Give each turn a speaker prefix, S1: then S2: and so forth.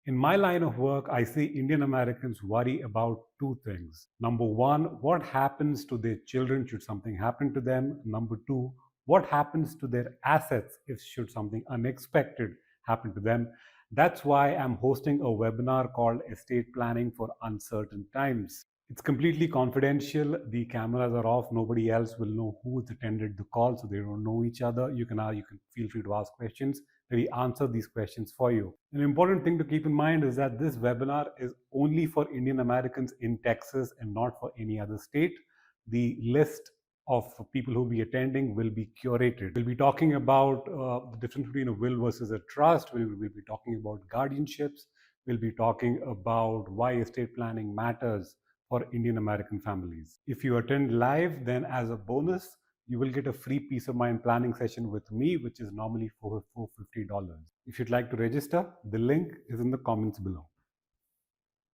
S1: In my line of work, I see Indian Americans worry about two things. Number one, what happens to their children should something happen to them? Number two, what happens to their assets if should something unexpected happen to them? That's why I'm hosting a webinar called Estate Planning for Uncertain Times. It's completely confidential. The cameras are off. Nobody else will know who's attended the call, so they don't know each other. You can feel free to ask questions. We answer these questions for you. An important thing to keep in mind is that this webinar is only for Indian Americans in Texas and not for any other state. The list of people who will be attending will be curated. We'll be talking about the difference between a will versus a trust. We'll be talking about guardianships. We'll be talking about why estate planning matters for Indian American families. If you attend live, then as a bonus, you will get a free peace of mind planning session with me, which is normally for $450. If you'd like to register, the link is in the comments below.